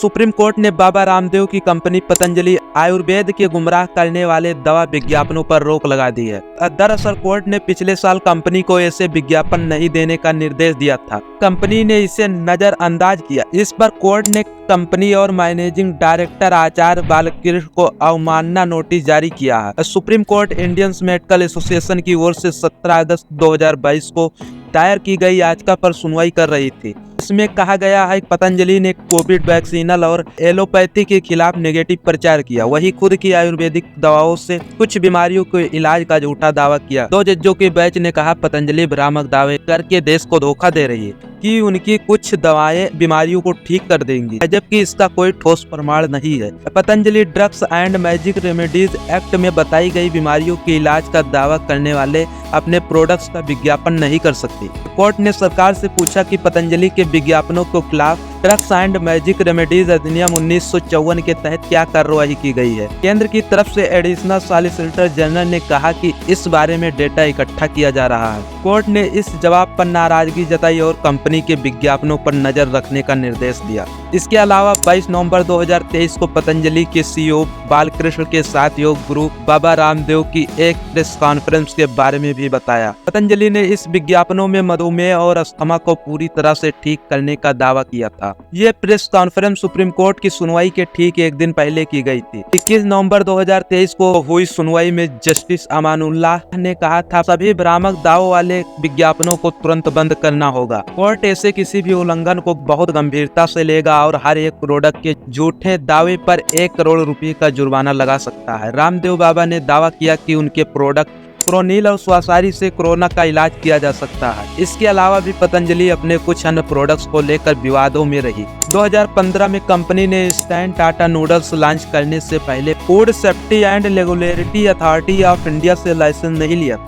Supreme court ने बाबा रामदेव की company Patanjali Ayurveda के गुमराह करने वाले दवा विज्ञापनों पर रोक लगा दी है। दरअसल कोर्ट ने पिछले साल कंपनी को ऐसे विज्ञापन नहीं देने का निर्देश दिया था। कंपनी ने इसे नजरअंदाज किया। इस पर कोर्ट ने कंपनी और मैनेजिंग डायरेक्टर आचार्य बालकृष्ण को अवमानना नोटिस जारी किया है। Supreme court Indian medical association की ओर से 17 अगस्त 2022 को दायर की गई याचिका पर सुनवाई कर रही थी। इसमें कहा गया है कि पतंजलि ने कोविड वैक्सीनल और एलोपैथी के खिलाफ नेगेटिव प्रचार किया। वही खुद की आयुर्वेदिक दवाओं से कुछ बीमारियों के इलाज का झूठा दावा किया। 2 जजों के बेंच ने कहा पतंजलि भ्रामक दावे करके देश को धोखा दे रही है कि उनकी कुछ दवाएं बीमारियों को ठीक कर देंगी, जबकि इसका कोई ठोस प्रमाण नहीं है। Patanjali drugs and magic remedies act में बताई गई बीमारियों के इलाज का दावा करने वाले अपने प्रोडक्ट्स का विज्ञापन नहीं कर सकती। कोर्ट ने सरकार से पूछा कि पतंजलि के विज्ञापनों के खिलाफ ड्रग्स एंड मैजिक रेमेडीज अधिनियम 1954 के तहत क्या कार्रवाई की गई है। केंद्र की तरफ से एडिशनल सॉलिसिटर जनरल ने कहा कि इस बारे में डेटा इकट्ठा किया जा रहा है। कोर्ट ने इस जवाब पर नाराजगी जताई और कंपनी के विज्ञापनों पर नजर रखने का निर्देश दिया। इसके अलावा 22 नवंबर 2023 को पतंजलि के सीईओ बालकृष्ण के साथ योग गुरु बाबा रामदेव की एक प्रेस कॉन्फ्रेंस के बारे में भी बताया। पतंजलि ने इस विज्ञापनों में मधुमेह और अस्थमा को पूरी तरह से ठीक करने का दावा किया था। ये प्रेस कॉन्फ्रेंस सुप्रीम कोर्ट की सुनवाई के ठीक एक दिन पहले की गई थी। 21 नवंबर 2023 को हुई सुनवाई में जस्टिस अमानुल्लाह ने कहा था सभी भ्रामक दावों वाले विज्ञापनों को तुरंत बंद करना होगा। कोर्ट ऐसे किसी भी उल्लंघन को बहुत गंभीरता से लेगा और हर एक प्रोडक्ट के झूठे दावे पर 1 करोड़ रुपए का जुर्माना लगा सकता है। रामदेव बाबा ने दावा किया कि उनके प्रोडक्ट प्रोनिल और स्वासारी से कोरोना का इलाज किया जा सकता है। इसके अलावा भी पतंजलि अपने कुछ अन्य प्रोडक्ट्स को लेकर विवादों में रही। 2015 में कंपनी ने इंस्टेंट टाटा नूडल्स लॉन्च करने से पहले food safety and regulatory authority of India से लाइसेंस नहीं लिया।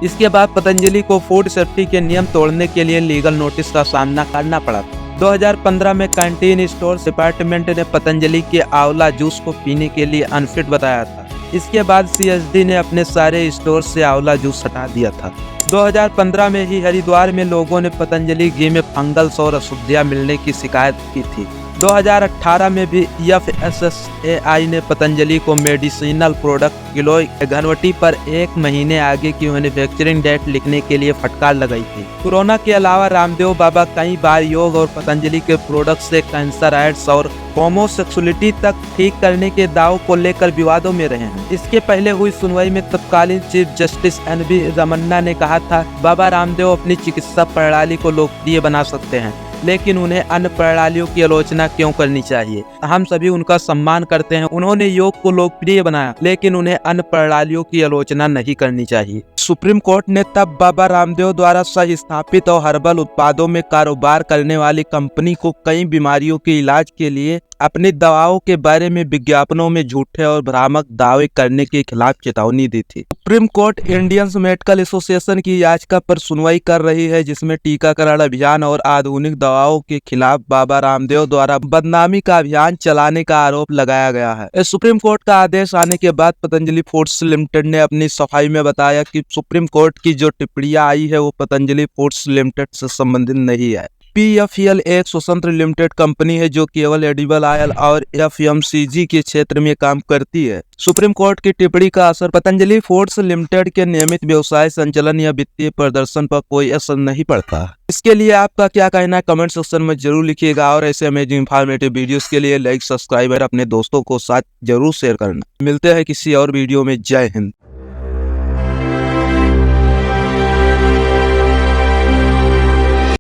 इसके बाद पतंजलि को फूड सेफ्टी के नियम तोड़ने के लिए लीगल नोटिस का सामना करना पड़ा। 2015 में कैंटीन स्टोर डिपार्टमेंट ने पतंजलि के आंवला जूस को पीने के लिए अनफिट बताया था। इसके बाद सीएसडी ने अपने सारे स्टोर से आंवला जूस हटा दिया था। 2015 में ही हरिद्वार में लोगों ने पतंजलि घी में फंगल्स और अशुद्धियां मिलने की शिकायत की थी। 2018 में भी FSSAI ने पतंजलि को मेडिसिनल प्रोडक्ट किलो घनवटी पर 1 महीने आगे की मैन्युफैक्चरिंग डेट लिखने के लिए फटकार लगाई थी। कोरोना के अलावा रामदेव बाबा कई बार योग और पतंजलि के प्रोडक्ट से कैंसर, एड्स और होमोसेक्सुअलिटी तक ठीक करने के दावों को लेकर विवादों में रहे हैं। इसके पहले हुई सुनवाई में तत्कालीन चीफ जस्टिस NV रमन्ना ने कहा था बाबा रामदेव अपनी चिकित्सा प्रणाली को लोकप्रिय बना सकते हैं, लेकिन उन्हें अन्य प्रणालियों की आलोचना क्यों करनी चाहिए। हम सभी उनका सम्मान करते हैं। उन्होंने योग को लोकप्रिय बनाया, लेकिन उन्हें अन्य प्रणालियों की आलोचना नहीं करनी चाहिए। सुप्रीम कोर्ट ने तब बाबा रामदेव द्वारा सही स्थापित और हर्बल उत्पादों में कारोबार करने वाली कंपनी को कई बीमारियों के इलाज के लिए अपनी दवाओं के बारे में विज्ञापनों में झूठे और भ्रामक दावे करने के खिलाफ चेतावनी दी थी। Supreme court Indian medical association की याचिका पर सुनवाई कर रही है, जिसमें टीकाकरण अभियान और आधुनिक दवाओं के खिलाफ बाबा रामदेव द्वारा बदनामी का अभियान चलाने का आरोप लगाया गया है। सुप्रीम कोर्ट का आदेश आने के बाद पतंजलि फूड्स लिमिटेड ने अपनी सफाई में बताया कि सुप्रीम कोर्ट की जो टिप्पणियां आई है वो पतंजलि फूड्स लिमिटेड से संबंधित नहीं है। PFL एक स्वतंत्र लिमिटेड कंपनी है जो केवल एडिबल ऑयल और FMCG के क्षेत्र में काम करती है। सुप्रीम कोर्ट की टिप्पणी का असर पतंजलि फूड्स लिमिटेड के नियमित व्यवसाय संचालन या वित्तीय प्रदर्शन पर कोई असर नहीं पड़ता। इसके लिए आपका क्या कहना है कमेंट सेक्शन में जरूर लिखिएगा और ऐसे अमेजिंग इंफॉर्मेटिव वीडियोस के लिए लाइक, सब्सक्राइब और अपने दोस्तों को साथ जरूर शेयर करना। मिलते हैं किसी और वीडियो में। जय हिंद।